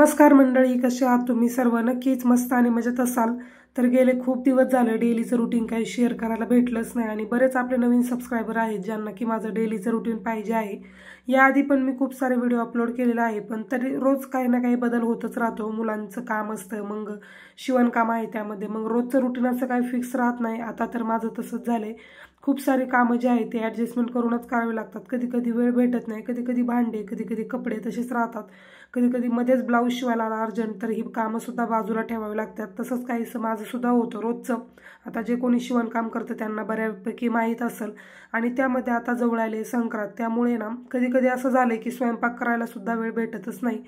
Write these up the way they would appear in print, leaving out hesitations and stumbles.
नमस्कार मंडळी, कसे आहात तुम्ही सर्व? नक्कीच मस्त आणि मजेत असाल. तर गेले खूप दिवस झाले डेलीचं रुटीन काही शेअर करायला भेटलंच नाही आणि बरेच आपले नवीन सबस्क्रायबर आहेत ज्यांना की माझं डेलीचं रुटीन पाहिजे आहे. याआधी पण मी खूप सारे व्हिडिओ अपलोड केलेले आहे, पण तरी रोज काही ना काही बदल होतच राहतो. मुलांचं काम असतं, मग शिवणकाम आहे, त्यामध्ये मग रोजचं रुटीन असं काही फिक्स राहत नाही. आता तर माझं तसंच झालंय. खूप सारे कामं जे आहेत ते ॲडजस्टमेंट करूनच करावे लागतात. कधी कधी वेळ भेटत नाही, कधी कधी भांडे, कधी कधी कपडे तसेच राहतात. कधी कधी मध्येच ब्लाऊज शिवायला आला अर्जंट, तर ही कामंसुद्धा बाजूला ठेवावी लागतात. तसंच काहीसं माझं सुद्धा होतं रोजचं. आता जे कोणी शिवणकाम करतं त्यांना बऱ्यापैकी माहीत असेल. आणि त्यामध्ये आता जवळ आले संक्रांत, त्यामुळे ना कधी कधी असं झालंय की स्वयंपाक करायला सुद्धा वेळ भेटतच नाही.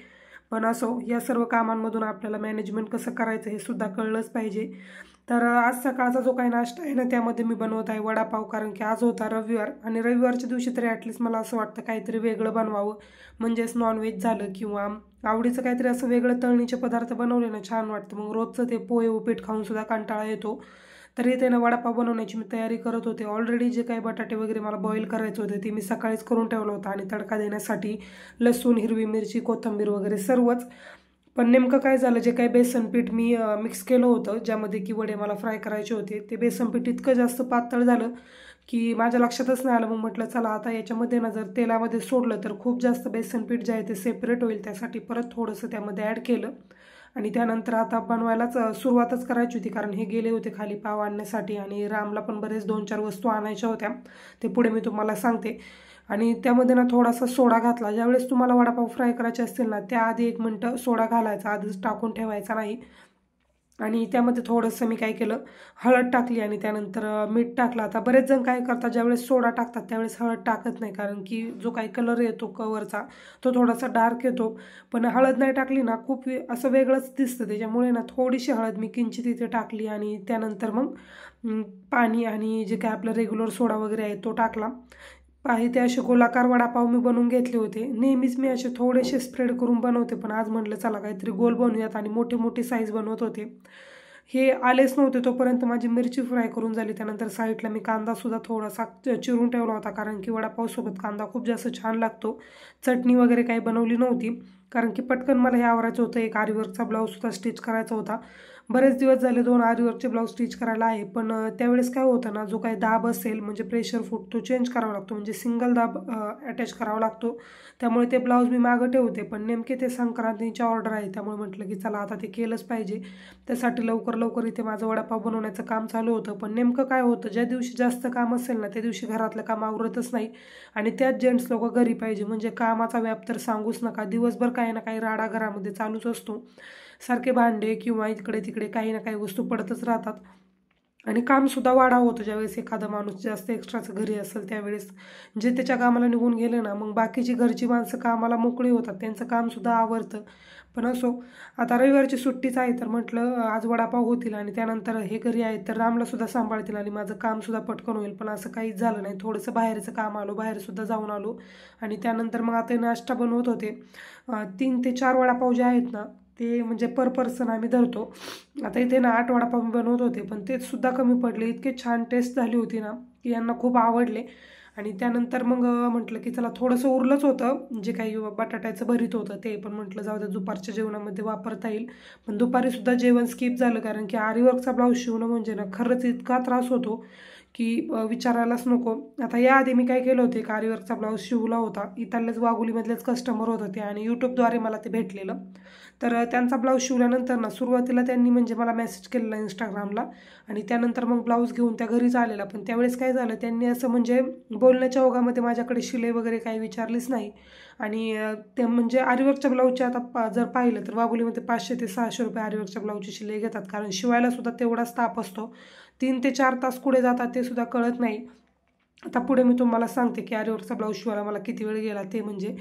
पण असो, या सर्व कामांमधून आपल्याला मॅनेजमेंट कसं करायचं हे सुद्धा कळलंच पाहिजे. तर आज सकाळचा जो काही नाश्ता आहे ना, त्यामध्ये मी बनवत आहे वडापाव, कारण की आज होता रविवार आणि रविवारच्या दिवशी तरी ॲटलिस्ट मला असं वाटतं काहीतरी वेगळं बनवावं. म्हणजेच नॉनव्हेज झालं किंवा आवडीचं काहीतरी असं वेगळं तळणीचे पदार्थ बनवले ना छान वाटतं. मग रोजचं ते पोहे उपीट खाऊन सुद्धा कंटाळा येतो. तर इथे ना वडापाव बनवण्याची मी तयारी करत होते. ऑलरेडी जे काही बटाटे वगैरे मला बॉईल करायचे होते ते मी सकाळीच करून ठेवलं होतं आणि तडका देण्यासाठी लसूण, हिरवी मिरची, कोथिंबीर वगैरे सर्वच. पण नेमकं काय झालं, जे काही बेसन पीठ मी मिक्स केलं होतं ज्यामध्ये की वडे मला फ्राय करायचे होते, ते बेसन पीठ इतकं जास्त पातळ झालं की माझ्या लक्षातच नाही आलं. मग म्हटलं चला आता याच्यामध्ये ना जर तेलामध्ये सोडलं तर खूप जास्त बेसन पीठ जे आहे ते सेपरेट होईल, त्यासाठी परत थोडंसं त्यामध्ये ॲड केलं. आणि त्यानंतर आता बनवायलाच सुरुवातच करायची होती, कारण हे गेले होते खाली पाव आणण्यासाठी आणि रामला पण बरेच 2-4 वस्तू आणायच्या होत्या. ते पुढे मी तुम्हाला सांगते. आणि त्यामध्ये ना थोडासा सोडा घातला. ज्यावेळेस तुम्हाला वडापाव फ्राय करायचे असतील ना, त्याआधी 1 मिनटं सोडा घालायचा, आधीच टाकून ठेवायचा नाही. आणि त्यामध्ये थोडंसं मी काय केलं, हळद टाकली आणि त्यानंतर मीठ टाकलं. आता बरेच जण काय करतात, ज्यावेळेस सोडा टाकतात त्यावेळेस हळद टाकत नाही, कारण की जो काही कलर येतो कवरचा तो थोडासा डार्क येतो. पण हळद नाही टाकली ना खूप असं वेगळंच दिसतं. त्याच्यामुळे ना थोडीशी हळद मी किंचित तिथे टाकली आणि त्यानंतर मग पाणी आणि जे काय आपलं रेग्युलर सोडा वगैरे आहे तो टाकला. ते असे गोलाकार वडापाव मी बनवून घेतले होते. नेहमीच मी असे थोडेसे स्प्रेड करून बनवते, पण आज म्हटलं चला काहीतरी गोल बनवूयात आणि मोठी मोठी साईज बनवत होते. हे आलेच नव्हते तोपर्यंत माझी मिरची फ्राय करून झाली. त्यानंतर साईडला मी कांदासुद्धा थोडासा चिरून ठेवला होता, कारण की वडापावसोबत कांदा खूप जास्त छान लागतो. चटणी वगैरे काही बनवली नव्हती, कारण की पटकन मला हे आवरायचं होतं. एक आरीवर्कचा ब्लाऊजसुद्धा स्टिच करायचा होता. बरेच दिवस झाले 2 आरीवर्कचे ब्लाऊज स्टिच करायला आहे, पण त्यावेळेस काय होतं ना, जो काही दाब असेल म्हणजे प्रेशर फूट तो चेंज करावा लागतो, म्हणजे सिंगल दाब अटॅच करावा लागतो. त्यामुळे ते ब्लाऊज मी मागं ठेवते. पण नेमके ते संक्रांतीची ऑर्डर आहे, त्यामुळे म्हटलं की चला आता ते केलंच पाहिजे. त्यासाठी लवकर लवकर इथे माझं वडापाव बनवण्याचं काम चालू होतं. पण नेमकं काय होतं, ज्या दिवशी जास्त काम असेल ना त्या दिवशी घरातलं काम आवरतच नाही. आणि त्यात जेंट्स लोक घरी पाहिजे, म्हणजे कामाचा व्याप तर सांगूच नका. दिवसभर काही ना काही राडा घरामध्ये चालूच असतो. सारखे भांडे किंवा इकडे तिकडे काही ना काही वस्तू पडतच राहतात. आणि कामसुद्धा वाढावं होतं ज्यावेळेस एखादा माणूस जास्त एक्स्ट्राचं घरी असेल त्यावेळेस. जे त्याच्या कामाला निघून गेले ना, मग बाकीची घरची माणसं कामाला मोकळी होतात, त्यांचं कामसुद्धा आवरतं. पण असो, आता रविवारची सुट्टीच आहे तर म्हटलं आज वडापाव होतील आणि त्यानंतर हे घरी आहेत तर रामलासुद्धा सांभाळतील आणि माझं कामसुद्धा पटकन होईल. पण असं काहीच झालं नाही. थोडंसं बाहेरचं काम आलो, बाहेरसुद्धा जाऊन आलो. आणि त्यानंतर मग आता नाश्ता बनवत होते. 3 ते 4 वडापाव जे आहेत ना ते म्हणजे पर पर्सन आम्ही धरतो. आता इथे ना 8 वडापाव मी बनवत होते, पण ते सुद्धा कमी पडले. इतके छान टेस्ट झाली होती ना की यांना खूप आवडले. आणि त्यानंतर मग म्हटलं की चला थोडंसं उरलंच होतं जे काही बटाट्याचं भरीत होतं ते, पण म्हटलं जाऊ दे दुपारच्या जेवणामध्ये वापरता येईल. पण दुपारीसुद्धा जेवण स्किप झालं, कारण की आरीवर्कचा ब्लाऊज शिवणं म्हणजे ना खरंच इतका त्रास होतो की विचारायलाच नको. आता याआधी मी काय केलं होतं, एक आरीवर्कचा ब्लाऊज शिवला होता. इथल्याच वाघोलीमधलेच कस्टमर होतं ते आणि यूट्यूबद्वारे मला ते भेटलेलं. तर त्यांचा ब्लाऊज शिवल्यानंतर ना सुरुवातीला त्यांनी म्हणजे मला मेसेज केलेला इंस्टाग्रामला आणि त्यानंतर मग ब्लाऊज घेऊन त्या घरीच आलेला. पण त्यावेळेस काय झालं, त्यांनी असं म्हणजे बोलण्याच्या ओघामध्ये माझ्याकडे शिलाई वगैरे काही विचारलीच नाही. आणि ते म्हणजे आरीवर्कच्या ब्लाऊजचे आता जर पाहिलं तर वाघोलीमध्ये 500 ते 600 रुपये आरीवर्कच्या ब्लाऊजची शिलाई घेतात, कारण शिवायला सुद्धा तेवढाच ताप असतो. 3 ते 4 तास कुठे जातात ते सुद्धा कळत नाही. आता पुढे मी तुम्हाला सांगते की आरीवर्कचा ब्लाऊज शिवायला मला किती वेळ गेला ते म्हणजे.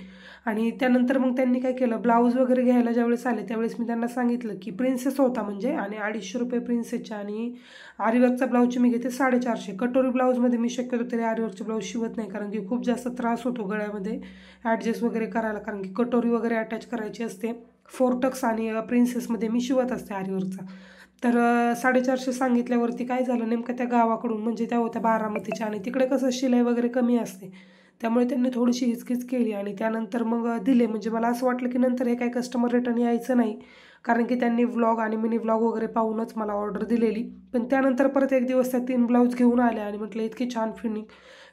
आणि त्यानंतर मग त्यांनी काय केलं, ब्लाऊज वगैरे घ्यायला ज्यावेळेस आले त्यावेळेस मी त्यांना सांगितलं की प्रिन्सेस होता म्हणजे, आणि 250 रुपये प्रिन्सेसचे आणि आरीवर्कचा ब्लाऊजचे मी घेते 450. कटोरी ब्लाऊजमध्ये मी शक्यतो तरी आरीवर्कचे ब्लाऊज शिवत नाही, कारण की खूप जास्त त्रास होतो गळ्यामध्ये ॲडजस्ट वगैरे करायला, कारण की कटोरी वगैरे अटॅच करायची असते. 4 टक्स आणि प्रिन्सेसमध्ये मी शिवत असते आरीवर्कचा. तर 450 सांगितल्यावरती काय झालं, नेमकं त्या गावाकडून म्हणजे त्या होत्या बारामतीच्या आणि तिकडे कसं शिलाई वगैरे कमी असते, त्यामुळे त्यांनी थोडीशी हिचकिच केली आणि त्यानंतर मग दिले. म्हणजे मला असं वाटलं की नंतर हे काही कस्टमर रिटर्न यायचं नाही, कारण की त्यांनी व्लॉग आणि मिनी व्लॉग वगैरे पाहूनच मला ऑर्डर दिलेली. पण त्यानंतर परत एक दिवस त्या 3 ब्लाऊज घेऊन आले आणि म्हटलं इतकी छान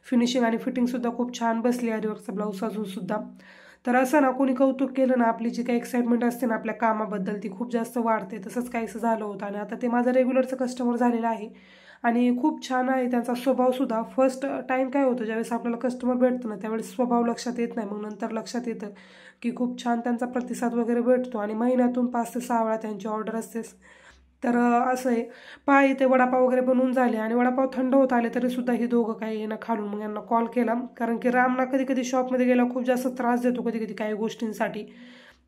फिनिशिंग आणि फिटिंगसुद्धा खूप छान बसली आरीवर्कचा ब्लाऊज अजूनसुद्धा. तर असं ना कोणी कौतुक केलं ना, आपली जी काही एक्साइटमेंट असते ना आपल्या कामाबद्दल ती खूप जास्त वाढते. तसंच काहीसं झालं होतं आणि आता ते माझं रेग्युलरचं कस्टमर झालेलं आहे आणि खूप छान आहे त्यांचा स्वभावसुद्धा. फर्स्ट टाईम काय होतं, ज्यावेळेस आपल्याला कस्टमर भेटतं ना त्यावेळेस स्वभाव लक्षात येत नाही, मग नंतर लक्षात येतं की खूप छान त्यांचा प्रतिसाद वगैरे भेटतो आणि महिन्यातून 5 ते 6 वेळा त्यांची ऑर्डर असतेच. तर असं आहे. पहा इथे वडापाव वगैरे बनवून झाले आणि वडापाव थंड होत आले तरीसुद्धा ही दोघं काही येणं खालून. मग यांना कॉल केला, कारण की रामला कधी कधी शॉपमध्ये गेला खूप जास्त त्रास देतो कधी कधी काही गोष्टींसाठी.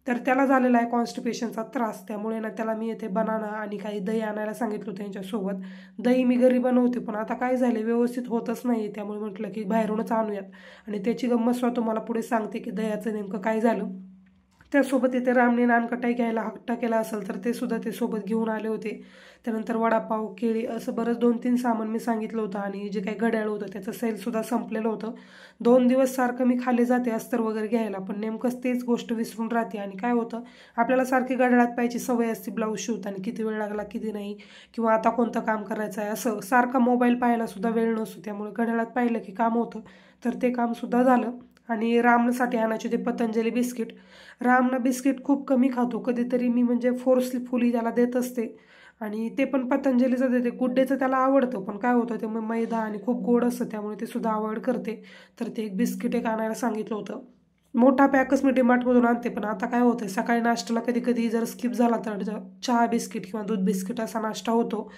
तर त्याला झालेला आहे कॉन्स्टिपेशनचा त्रास, त्यामुळे ना त्याला मी इथे बनाना आणि काही दही आणायला सांगितलं होतं त्यांच्यासोबत. दही मी घरी बनवते पण आता काय झाले व्यवस्थित होतच नाही, त्यामुळे म्हटलं की बाहेरूनच आणूयात आणि त्याची गंमत स्वतः तुम्हाला पुढे सांगते की दह्याचं नेमकं काय झालं. त्यासोबत इथे रामने नानकटाई घ्यायला हट्ट केला असेल तर ते सुद्धा ते सोबत घेऊन आले होते. त्यानंतर वडापाव, केळी असं बरंच 2-3 सामान मी सांगितलं होतं आणि जे काही घड्याळ होतं त्याचं सेलसुद्धा संपलेलं होतं. 2 दिवस सारखं मी खाली जाते अस्तर वगैरे घ्यायला, पण नेमकंच तेच गोष्ट विसरून राहते. आणि काय होतं, आपल्याला सारखी घड्याळात पाहिजे सवय असते ब्लाऊज शिवताना, किती वेळ लागला किती नाही, किंवा आता कोणतं काम करायचं आहे असं सारखा मोबाईल पाहायला सुद्धा वेळ नसतो. त्यामुळे घड्याळात पाहिलं की काम होतं, तर ते कामसुद्धा झालं. आणि रामसाठी आणायचे ते पतंजली बिस्किट. रामना बिस्किट खूप कमी खातो, कधीतरी मी म्हणजे फोर्सफुली त्याला देत असते आणि ते पण पतंजलीचं देते. गुड डेचं त्याला आवडतं, पण काय होतं ते मग मैदा आणि खूप गोड असतं त्यामुळे ते सुद्धा अवॉइड करते. तर ते एक बिस्किट एक आणायला सांगितलं होतं. मोठा पॅकच मी डीमार्टमधून आणते, पण आता काय होतं सकाळी नाश्त्याला कधी कधी जर स्किप झाला तर चहा बिस्किट किंवा दूध बिस्किट असा नाश्ता होतो,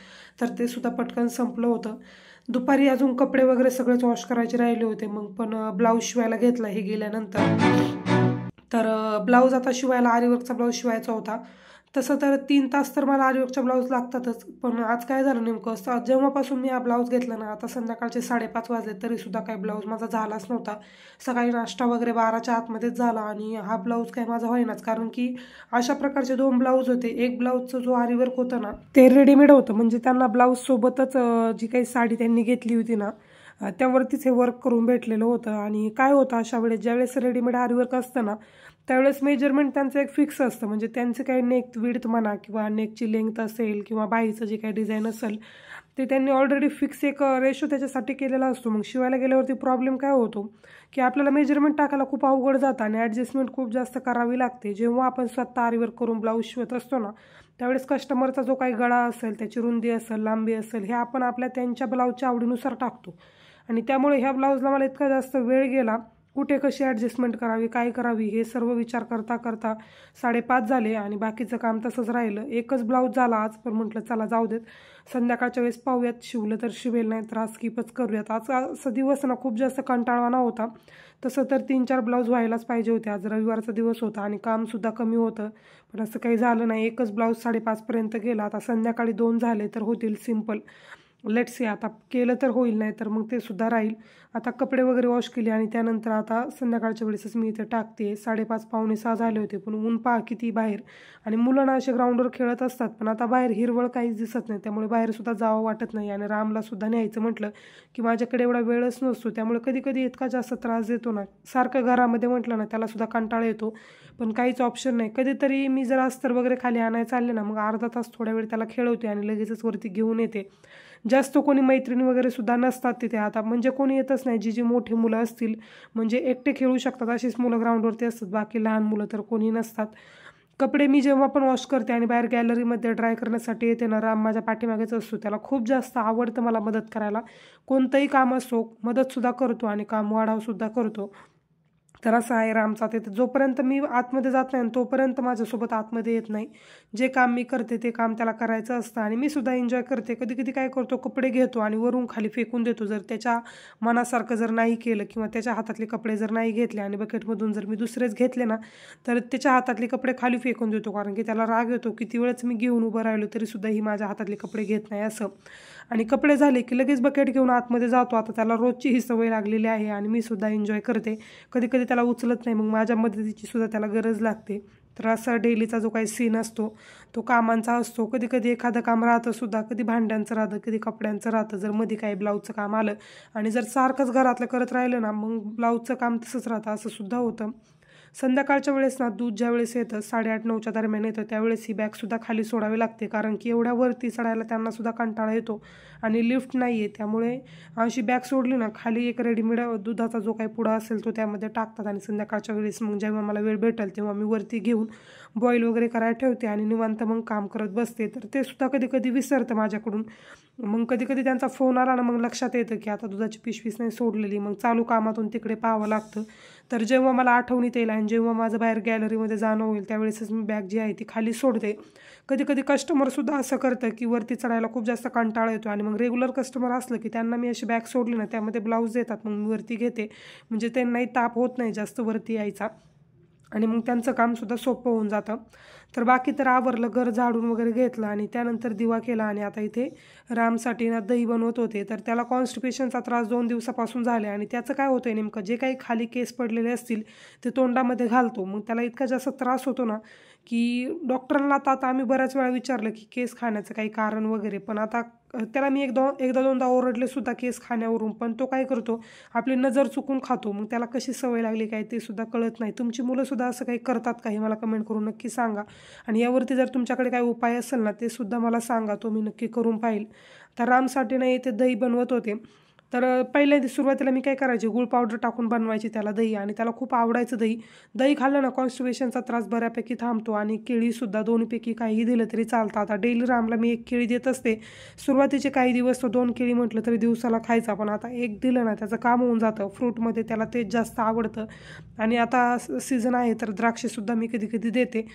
तर ते सुद्धा पटकन संपलं होतं. दुपारी अजून कपडे वगैरे सगळेच वॉश करायचे राहिले होते, मग पण ब्लाऊज शिवायला घेतला हे गेल्यानंतर. तर ब्लाऊज आता शिवायला आरीवर्कचा ब्लाऊज शिवायचा होता. तसं तर 3 तास तर मला आरीवर्कचा ब्लाऊज लागतातच, पण आज काय झालं नेमकं, जेव्हापासून मी हा ब्लाऊज घेतला ना आता संध्याकाळचे 5:30 वाजले तरीसुद्धा काही ब्लाऊज माझा झालाच नव्हता. सकाळी नाश्ता वगैरे 12च्या आतमध्येच झाला आणि हा ब्लाऊज काय माझा होईनाच, कारण की अशा प्रकारचे 2 ब्लाऊज होते. एक ब्लाऊजचं जो आरीवर्क होतं ना ते रेडीमेड होतं, म्हणजे त्यांना ब्लाऊज सोबतच जी काही साडी त्यांनी घेतली होती ना त्यावरतीच हे वर्क करून भेटलेलं होतं. आणि काय होतं अशा वेळेस, ज्यावेळेस रेडीमेड आरीवर्क असतं ना त्यावेळेस मेजरमेंट त्यांचं एक फिक्स असतं, म्हणजे त्यांचं काही नेक विड्थ म्हणा किंवा नेकची लेंथ असेल किंवा बाईचं जे काही डिझाईन असेल ते त्यांनी ऑलरेडी फिक्स एक रेशो त्याच्यासाठी केलेला असतो. मग शिवायला गेल्यावरती प्रॉब्लेम काय होतो की आपल्याला मेजरमेंट टाकायला खूप अवघड जातं आणि ॲडजस्टमेंट खूप जास्त करावी लागते. जेव्हा आपण स्वतः आरीवर्क करून ब्लाऊज शिवत असतो ना त्यावेळेस कस्टमरचा जो काही गळा असेल, त्याची रुंदी असेल, लांबी असेल, हे आपण आपल्या त्यांच्या ब्लाऊजच्या आवडीनुसार टाकतो आणि त्यामुळे ह्या ब्लाऊजला मला इतका जास्त वेळ गेला, कुठे कशी ॲडजस्टमेंट करावी, काय करावी हे सर्व विचार करता करता 5:30 झाले आणि बाकीचं काम तसंच राहिलं. एकच ब्लाऊज झाला आज, पण म्हटलं चला जाऊ देत, संध्याकाळच्या वेळेस पाहूयात, शिवलं तर शिवेल, नाही तर आज स्किपच करूयात. आज असा दिवस ना खूप जास्त कंटाळवाणा होता. तसं तर 3-4 ब्लाऊज व्हायलाच पाहिजे होते, आज रविवारचा दिवस होता आणि कामसुद्धा कमी होतं, पण असं काही झालं नाही. एकच ब्लाऊज 5:30पर्यंत गेला. आता संध्याकाळी 2 झाले तर होतील सिम्पल. लेट्स सी, आता केलं तर होईल, नाही तर मग ते सुद्धा राहील. आता कपडे वगैरे वॉश केले आणि त्यानंतर आता संध्याकाळच्या वेळेसच मी इथे टाकते. 5:30 पावणे 6 झाले होते, पण ऊन पहा किती बाहेर, आणि मुलं ना असे ग्राउंडवर खेळत असतात, पण आता बाहेर हिरवळ काहीच दिसत नाही, त्यामुळे बाहेरसुद्धा जावं वाटत नाही. आणि रामलासुद्धा न्यायचं म्हटलं की माझ्याकडे एवढा वेळच नसतो, त्यामुळे कधी कधी इतका जास्त त्रास देतो ना, सारखं घरामध्ये म्हटलं ना त्यालासुद्धा कंटाळा येतो, पण काहीच ऑप्शन नाही. कधीतरी मी जर अस्तर वगैरे खाली आणायला चालले ना मग अर्धा तास थोडा वेळ त्याला खेळवते आणि लगेचच वरती घेऊन येते. जास्त कोणी मैत्रिणी वगैरे सुद्धा नसतात तिथे आता, म्हणजे कोणी येतच नाही. जी मोठी मुलं असतील म्हणजे एकटे खेळू शकतात अशीच मुलं ग्राउंडवरती असतात, बाकी लहान मुलं तर कोणी नसतात. कपडे मी जेव्हा पण वॉश करते आणि बाहेर गॅलरीमध्ये ड्राय करण्यासाठी येते ना, राम माझ्या पाठीमागेच असतो, त्याला खूप जास्त आवडतं मला मदत करायला. कोणतंही काम असो मदतसुद्धा करतो आणि काम वाढावसुद्धा करतो. तर असं आहे रामचा. ते जोपर्यंत मी आतमध्ये जात नाही तोपर्यंत माझ्यासोबत आतमध्ये येत नाही. जे काम मी करते ते काम त्याला करायचं असतं आणि मी सुद्धा एन्जॉय करते. कधी कधी काय करतो, कपडे घेतो आणि वरून खाली फेकून देतो, जर त्याच्या मनासारखं जर नाही केलं किंवा त्याच्या हातातले कपडे जर नाही घेतले आणि बकेटमधून जर मी दुसरेच घेतले ना तर त्याच्या हातातले कपडे खाली फेकून देतो, कारण की त्याला राग येतो, किती वेळच मी घेऊन उभं राहिलो तरीसुद्धा ही माझ्या हातातले कपडे घेत नाही असं. आणि कपडे झाले की लगेच बकेट घेऊन आतमध्ये जातो. आता त्याला रोजची ही सवय लागलेली आहे आणि मी सुद्धा एन्जॉय करते. कधी कधी त्याला उचलत नाही, मग माझ्या मदतीची सुद्धा त्याला गरज लागते. तर असा डेलीचा जो काही सीन असतो तो कामांचा असतो. कधी कधी एखादं काम राहतं सुद्धा, कधी भांड्यांचं राहतं, कधी कपड्यांचं राहतं. जर मध्ये काही ब्लाऊजचं काम आलं आणि जर सारखंच घरातलं करत राहिलं ना, मग ब्लाऊजचं काम तसंच राहतं, असं सुद्धा होतं. संध्याकाळच्या वेळेस ना दूध ज्या वेळेस येतं 8:30-9च्या दरम्यान येतं, त्यावेळेस ही बॅगसुद्धा खाली सोडावी लागते, कारण की एवढ्या वरती चढायला त्यांनासुद्धा कंटाळा येतो आणि लिफ्ट नाही आहे. त्यामुळे अशी बॅग सोडली ना, खाली एक रेडीमेड दुधाचा जो काही पुडा असेल तो त्यामध्ये टाकतात आणि संध्याकाळच्या वेळेस मग जेव्हा मला वेळ भेटेल तेव्हा मी वरती घेऊन बॉईल वगैरे करायला ठेवते आणि निवांत मग काम करत बसते. तर ते सुद्धा कधी कधी विसरतं माझ्याकडून. मग कधी कधी त्यांचा फोन आला ना, मग लक्षात येतं की आता दुधाची पिशवीच नाही सोडलेली. मग चालू कामातून तिकडे पाहावं लागतं. तर जेव्हा मला आठवणीत येईल आणि जेव्हा माझं बाहेर गॅलरीमध्ये जाणं होईल त्यावेळेसच मी बॅग जी आहे ती खाली सोडते. कधी कधी कस्टमरसुद्धा असं करतं की वरती चढायला खूप जास्त कंटाळा येतो आणि मग रेग्युलर कस्टमर असलं की त्यांना मी अशी बॅग सोडली ना, त्यामध्ये ब्लाऊज देतात, मग मी वरती घेते, म्हणजे त्यांनाही ताप होत नाही जास्त वरती यायचा आणि मग त्यांचं कामसुद्धा सोपं होऊन जातं. तर बाकी तर आवरलं, घर झाडून वगैरे घेतलं आणि त्यानंतर दिवा केला आणि आता इथे रामसाठी ना दही बनवत होते. तर त्याला कॉन्स्टिपेशनचा त्रास 2 दिवसापासून झाले आणि त्याचं काय होतं आहे नेमकं, जे काही खाली केस पडलेले असतील ते तोंडामध्ये घालतो. मग त्याला इतका जास्त त्रास होतो ना की डॉक्टरांना आता आम्ही बऱ्याच वेळा विचारलं की केस खाण्याचं काही कारण वगैरे, पण आता त्याला मी एकदा दोनदा ओरडले सुद्धा केस खाण्यावरून, पण तो काय करतो, आपली नजर चुकून खातो. मग त्याला कशी सवय लागली काय ते सुद्धा कळत नाही. तुमची मुलंसुद्धा असं काही करतात का हे मला कमेंट करून नक्की सांगा आणि यावरती जर तुमच्याकडे काही उपाय असेल ना ते सुद्धा मला सांगा, तो मी नक्की करून पाहिल. तर रामसाठी ना इथे दही बनवत होते. तर पहिल्या सुरुवातीला मी काय करायचे, गूळ पावडर टाकून बनवायची त्याला दही आणि त्याला खूप आवडायचं दही. दही खाल्लं ना कॉन्स्टिपेशनचा त्रास बऱ्यापैकी थांबतो आणि केळीसुद्धा, दोन्हीपैकी काहीही दिलं तरी चालतं. आता डेली रामला मी 1 केळी देत असते. सुरुवातीचे काही दिवस तो 2 केळी म्हटलं तरी दिवसाला खायचा, पण आता 1 दिलं ना त्याचं काम होऊन जातं. फ्रूटमध्ये त्याला तेच जास्त आवडतं आणि आता सीझन आहे तर द्राक्षेसुद्धा मी कधी कधी देते.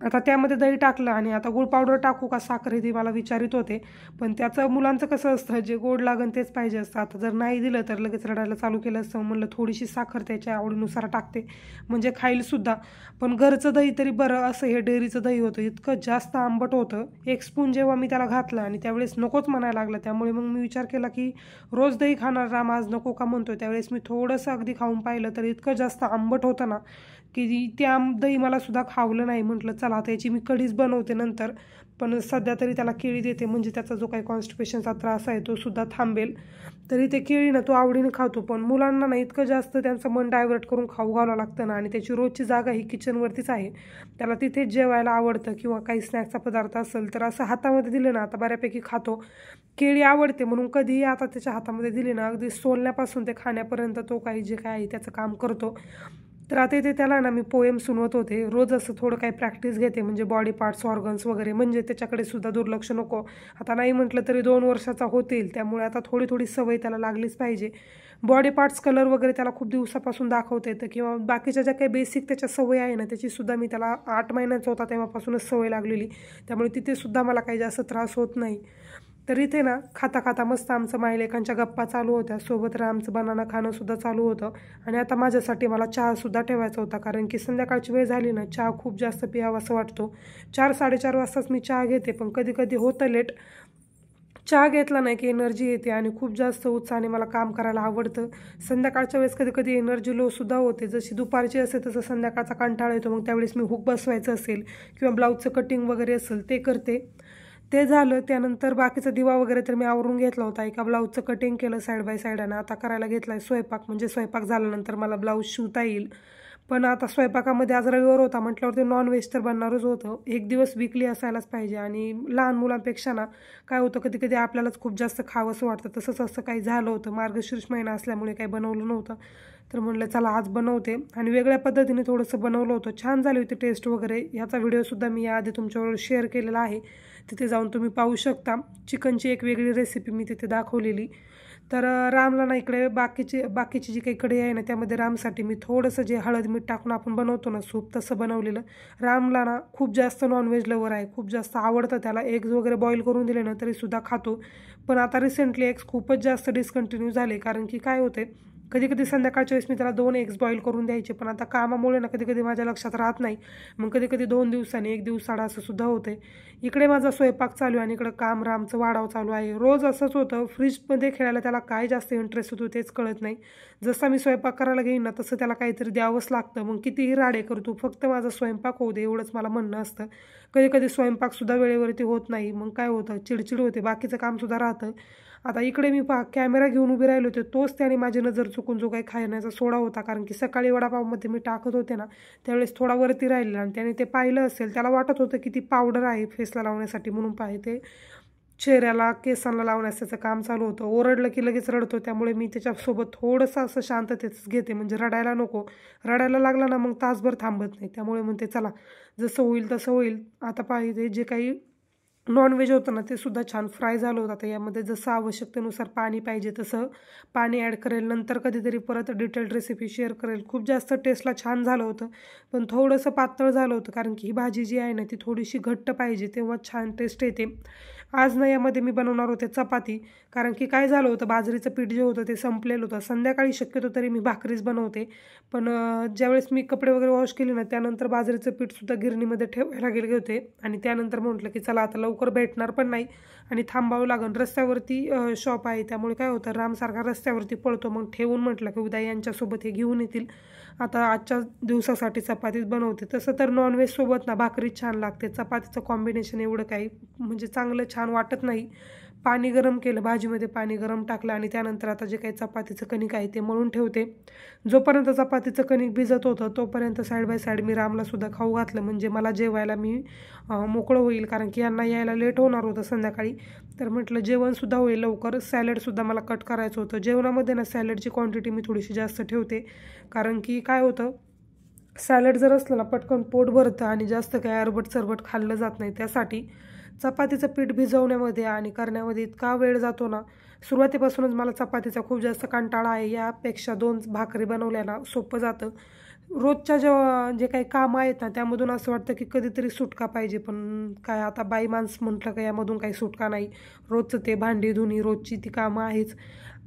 आता त्यामध्ये दही टाकलं आणि आता गूळ पावडर टाकू का साखर हे ते मला विचारित होते, पण त्याचं मुलांचं कसं असतं, जे गोड लागन तेच पाहिजे असतं. आता जर नाही दिलं तर लगेच रडायला चालू केलं असतं. म्हणलं थोडीशी साखर त्याच्या आवडीनुसार टाकते, म्हणजे खाईलसुद्धा. पण घरचं दही तरी बरं, असं हे डेअरीचं दही होतं इतकं जास्त आंबट होतं. 1 स्पून जेव्हा मी त्याला घातलं आणि त्यावेळेस नकोच म्हणायला लागलं, त्यामुळे मग मी विचार केला की रोज दही खाणार राम, आज नको का म्हणतोय. त्यावेळेस मी थोडंसं अगदी खाऊन पाहिलं तर इतकं जास्त आंबट होतं ना की त्या दही मला सुद्धा खावलं नाही. म्हटलं चला आता याची मी कढीच बनवते नंतर, पण सध्या तरी त्याला केळी देते, म्हणजे त्याचा जो काही कॉन्स्टिपेशनचा त्रास आहे तो सुद्धा थांबेल. तरी ते केळी ना तो आवडीने खातो, पण मुलांना ना इतकं जास्त त्यांचं मन डायव्हर्ट करून खाऊ घालावं लागतं ना, आणि त्याची रोजची जागा ही किचनवरतीच आहे. त्याला तिथेच जेवायला आवडतं किंवा काही स्नॅक्सचा पदार्थ असेल तर असं हातामध्ये दिलं ना आता बऱ्यापैकी खातो. केळी आवडते म्हणून कधीही आता त्याच्या हातामध्ये दिली ना, अगदी सोलण्यापासून ते खाण्यापर्यंत तो काही जे काय आहे त्याचं काम करतो. तर आता इथे त्याला ना मी पोएम सुनवत होते. रोज असं थोडं काही प्रॅक्टिस घेते, म्हणजे बॉडी पार्ट्स, ऑर्गन्स वगैरे, म्हणजे त्याच्याकडे सुद्धा दुर्लक्ष नको. आता नाही म्हटलं तरी 2 वर्षाचा होतील, त्यामुळे आता थोडी थोडी सवय त्याला लागलीच पाहिजे. बॉडी पार्ट्स कलर वगैरे त्याला खूप दिवसापासून दाखवता येतं, किंवा बाकीच्या ज्या काही बेसिक त्याच्या सवय आहे ना त्याचीसुद्धा मी त्याला 8 महिन्याचा होता तेव्हापासूनच सवय लागलेली, त्यामुळे तिथेसुद्धा मला काही जास्त त्रास होत नाही. तर इथे ना खाता खाता मस्त आमचं मायलेकांच्या गप्पा चालू होत्या, सोबत रामचं बनाना खाणंसुद्धा चालू होतं. आणि आता माझ्यासाठी मला चहासुद्धा ठेवायचा होता, कारण की संध्याकाळची वेळ झाली ना चहा खूप जास्त पियावा असं वाटतो. 4-4:30 वाजताच मी चहा घेते, पण कधी कधी होतं लेट. चहा घेतला नाही की एनर्जी येते आणि खूप जास्त उत्साहाने मला काम करायला आवडतं. संध्याकाळच्या वेळेस कधी कधी एनर्जी लोसुद्धा होते, जशी दुपारची असेल तसं संध्याकाळचा कंटाळा येतो. मग त्यावेळेस मी हुक बसवायचं असेल किंवा ब्लाऊजचं कटिंग वगैरे असेल ते करते. ते झालं, त्यानंतर बाकीचा दिवा वगैरे तर मी आवरून घेतला होता. एका ब्लाऊजचं कटिंग केलं साईड बाय साईडनं. आता करायला घेतला आहे स्वयंपाक, म्हणजे स्वयंपाक झाल्यानंतर मला ब्लाऊज शिवता येईल. पण आता स्वयंपाकामध्ये आज रविवार होता म्हटल्यावरती नॉनव्हेज तर बनणारच होतं. 1 दिवस वीकली असायलाच पाहिजे, आणि लहान मुलांपेक्षा ना काय होतं कधी कधी आपल्यालाच खूप जास्त खावंसं वाटतं. तसंच असं काही झालं होतं. मार्गशीर्ष महिना असल्यामुळे काही बनवलं नव्हतं, तर म्हणलं चला आज बनवते, आणि वेगळ्या पद्धतीने थोडंसं बनवलं होतं. छान झाली होती टेस्ट वगैरे. ह्याचा व्हिडिओसुद्धा मी याआधी तुमच्याबरोबर शेअर केलेला आहे, तिथे जाऊन तुम्ही पाहू शकता. चिकनची एक वेगळी रेसिपी मी तिथे दाखवलेली. तर रामला ना इकडे बाकीची जी काही कढई आहे ना त्यामध्ये रामसाठी मी थोडंसं जे हळद मीठ टाकून आपण बनवतो ना सूप, तसं बनवलेलं. रामला ना खूप जास्त नॉनव्हेज लवर आहे, खूप जास्त आवडतं त्याला. एग्ज वगैरे बॉईल करून दिले ना तरीसुद्धा खातो. पण आता रिसेंटली एग्स खूपच जास्त डिस्कंटिन्यू झाले, कारण की काय होते कधी कधी संध्याकाळच्या वेळेस मी त्याला 2 एग्स बॉईल करून द्यायचे, पण आता कामामुळे ना कधी कधी माझ्या लक्षात राहत नाही, मग कधी कधी 2 दिवसांनी 1 दिवस आड असं सुद्धा होते. इकडे माझा स्वयंपाक चालू आहे आणि इकडं काम रामचं वाढाव चालू आहे. रोज असंच होतं, फ्रीजमध्ये खेळायला त्याला काय जास्त इंटरेस्ट होतो तेच कळत नाही. जसा मी स्वयंपाक करायला घेईन ना तसं त्याला काहीतरी द्यावंच लागतं. मग कितीही राडे करतो, फक्त माझा स्वयंपाक होऊ दे एवढंच मला म्हणणं असतं. कधी कधी स्वयंपाकसुद्धा वेळेवरती होत नाही, मग काय होतं, चिडचिड होते, बाकीचं कामसुद्धा राहतं. आता इकडे मी कॅमेरा घेऊन उभे राहिले होते, तोच त्याने माझी नजर चुकून जो काही खाण्याचा सोडा होता, कारण की सकाळी वडापावमध्ये मी टाकत होते ना त्यावेळेस थोडा वरती राहिलेला आणि त्याने ते पाहिलं असेल. त्याला वाटत होतं की ती पावडर आहे फेसला लावण्यासाठी म्हणून ते चेहऱ्याला केसांना लावण्याचं त्याचं काम चालू होतं. ओरडलं की लगेच रडतो, त्यामुळे मी त्याच्यासोबत थोडंसं असं शांततेच घेते, म्हणजे रडायला नको. रडायला लागला ना मग तासभर थांबत नाही, त्यामुळे म्हणते चला जसं होईल तसं होईल. आता पाहिजे जे काही नॉनव्हेज होतं ना ते सुद्धा छान फ्राय झालं होतं. आता यामध्ये जसं आवश्यकतेनुसार पाणी पाहिजे तसं पाणी ॲड करेल, नंतर कधीतरी परत डिटेल्ड रेसिपी शेअर करेल. खूप जास्त टेस्टला छान झालं होतं, पण थोडंसं पातळ झालं होतं, कारण की ही भाजी जी आहे ना ती थोडीशी घट्ट पाहिजे तेव्हा छान टेस्ट येते. आज ना यामध्ये मी बनवणार होते चपाती, कारण की काय झालं होतं, बाजरीचं पीठ जे होतं ते संपलेलं होतं. संध्याकाळी शक्यतो तरी मी भाकरीच बनवते, पण ज्यावेळेस मी कपडे वगैरे वॉश केले ना त्यानंतर बाजरीचं पीठसुद्धा गिरणीमध्ये ठेवायला गेले होते आणि त्यानंतर म्हटलं की चला आता लवकर भेटणार पण नाही आणि थांबावं लागेल. रस्त्यावरती शॉप आहे, त्यामुळे काय होतं, रामसारखा रस्त्यावरती पळतो, मग ठेवून म्हटलं की उद्या यांच्यासोबत हे घेऊन येतील. आता आजच्या दिवसासाठी चपातीच बनवते. तसं तर नॉनव्हेजसोबत ना भाकरीच छान लागते, चपातीचं कॉम्बिनेशन एवढं काही म्हणजे चांगलं छान वाटत नाही. पाणी गरम केलं, भाजीमध्ये पाणी गरम टाकलं आणि त्यानंतर आता जे काही चपातीचं कणिक आहे ते मळून ठेवते. जोपर्यंत चपातीचं कणिक भिजत होतं तोपर्यंत साईड बाय साईड मी रामलासुद्धा खाऊ घातलं, म्हणजे मला जेवायला मी मोकळं होईल, कारण की यांना यायला लेट होणार होतं संध्याकाळी. तर म्हटलं जेवणसुद्धा होईल लवकर. सॅलडसुद्धा मला कट करायचं होतं. जेवणामध्ये ना सॅलडची क्वांटिटी मी थोडीशी जास्त ठेवते, कारण की काय होतं, सॅलड जर असलं ना पटकन पोट भरतं आणि जास्त काय अरबट सरबट खाल्लं जात नाही. त्यासाठी चपातीचं पीठ भिजवण्यामध्ये आणि करण्यामध्ये इतका वेळ जातो ना, सुरुवातीपासूनच मला चपातीचा खूप जास्त कंटाळा आहे. यापेक्षा 2 भाकरी बनवल्या ना सोपं जातं. रोजच्या जे काही कामं आहेत ना त्यामधून असं वाटतं की कधीतरी सुटका पाहिजे, पण काय आता बाई माणसं म्हटलं का यामधून काही सुटका नाही. रोजचं ते भांडी धुणी रोजची ती कामं आहेच.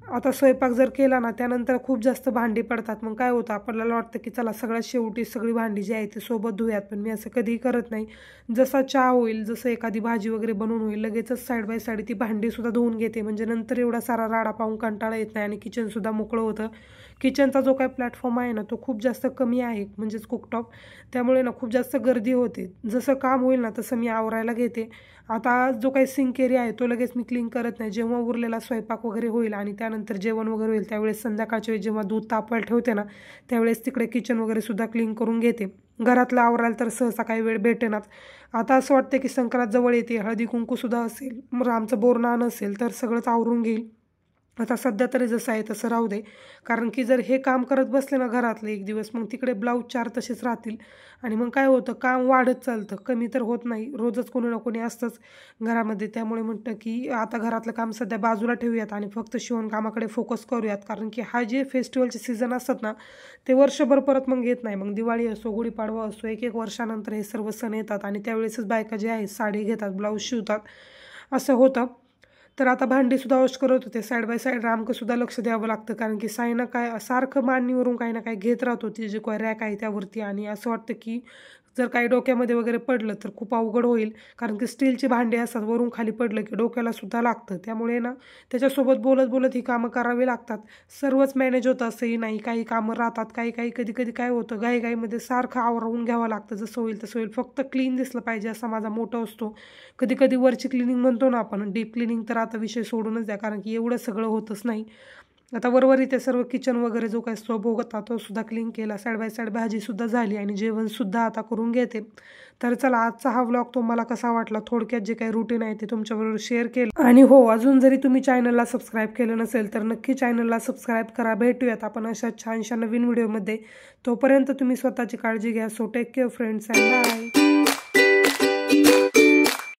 आता स्वयंपाक जर केला ना त्यानंतर खूप जास्त भांडी पडतात, मग काय होतं, आपल्याला वाटतं की चला सगळ्यात शेवटी सगळी भांडी जी आहे ती सोबत धुयात, पण मी असं कधीही करत नाही. जसा चहा होईल, जसं एखादी भाजी वगैरे बनवून होईल, लगेचच साईड बाय साईड ती भांडीसुद्धा धुवून घेते, म्हणजे नंतर एवढा सारा राडा पाहून कंटाळा येत नाही आणि किचनसुद्धा मोकळं होतं. किचनचा जो काही प्लॅटफॉर्म आहे ना तो खूप जास्त कमी आहे, म्हणजेच कुकटॉप, त्यामुळे ना खूप जास्त गर्दी होते. जसं काम होईल ना तसं मी आवरायला घेते. आता जो काही सिंक एरिया आहे तो लगेच मी क्लीन करत नाही. जेव्हा उरलेला स्वयंपाक वगैरे होईल आणि त्यानंतर जेवण वगैरे होईल त्यावेळेस संध्याकाळच्या वेळेस जेव्हा दूध तापवायला ठेवते ना त्यावेळेस तिकडे किचन वगैरे सुद्धा क्लीन करून घेते. घरातलं आवरायला तर सहसा काही वेळ भेटेनाच. आता असं वाटतं की संक्रांत जवळ येते, हळदी कुंकूसुद्धा असेल, आमचं बोरनान असेल तर सगळंच आवरून घेईल. आता सध्या तरी जसं आहे तसं राहू दे, कारण की जर हे काम करत बसले ना घरातलं एक दिवस, मग तिकडे ब्लाऊज 4 तसेच राहतील आणि मग काय होतं, काम वाढत चालतं, कमी तर होत नाही. रोजच कोणी ना कोणी असतंच घरामध्ये, त्यामुळे म्हणतं की आता घरातलं काम सध्या बाजूला ठेवूयात आणि फक्त शिवणकामाकडे फोकस करूयात, कारण की हा जे फेस्टिवलचे सीझन असतात ना ते वर्षभर परत मग येत नाही. मग दिवाळी असो, गुढीपाडवा असो, 1-1 वर्षानंतर हे सर्व सण येतात आणि त्यावेळेसच बायका जे आहेत साडी घेतात, ब्लाऊज शिवतात, असं होतं. तर आता भांडीसुद्धा वॉश करत होते. साईड बाय साईड रामकंसुद्धा लक्ष द्यावं लागतं, कारण की साईनं काय सारखं मांडणीवरून काही ना काही घेत राहतो, ती जे काही रॅक आहे त्यावरती, आणि असं वाटतं की जर काही डोक्यामध्ये वगैरे पडलं तर खूप अवघड होईल, कारण की स्टीलची भांडी असतात, वरून खाली पडलं की डोक्याला सुद्धा लागतं. त्यामुळे ना त्याच्यासोबत बोलत बोलत ही कामं करावी लागतात. सर्वच मॅनेज होतं असंही नाही, काही कामं राहतात, कधी कधी काय होतं, घाईघाईमध्ये सारखं आवरून घ्यावं लागतं. जसं होईल तसं होईल, फक्त क्लीन दिसलं पाहिजे असा माझा मोठा असतो. कधी कधी वरची क्लिनिंग म्हणतो ना आपण, डीप क्लिनिंग तर आता विषय सोडूनच द्या, कारण की एवढं सगळं होतच नाही. आता वरवरी ते सर्व किचन वगैरे जो काही स्वभाव होता तो सुद्धा क्लीन केला. साईड बाय साईड भाजीसुद्धा झाली आणि जेवणसुद्धा आता करून घेते. तर चला, आजचा हा व्लॉग तुम्हाला कसा वाटला, थोडक्यात जे काही रुटीन आहे ते तुमच्याबरोबर शेअर केलं. आणि हो, अजून जरी तुम्ही चॅनलला सबस्क्राईब केलं नसेल तर नक्की चॅनलला सबस्क्राईब करा. भेटूयात आपण अशा छानशा नवीन व्हिडिओमध्ये. तोपर्यंत तुम्ही स्वतःची काळजी घ्या. So take care friends and bye.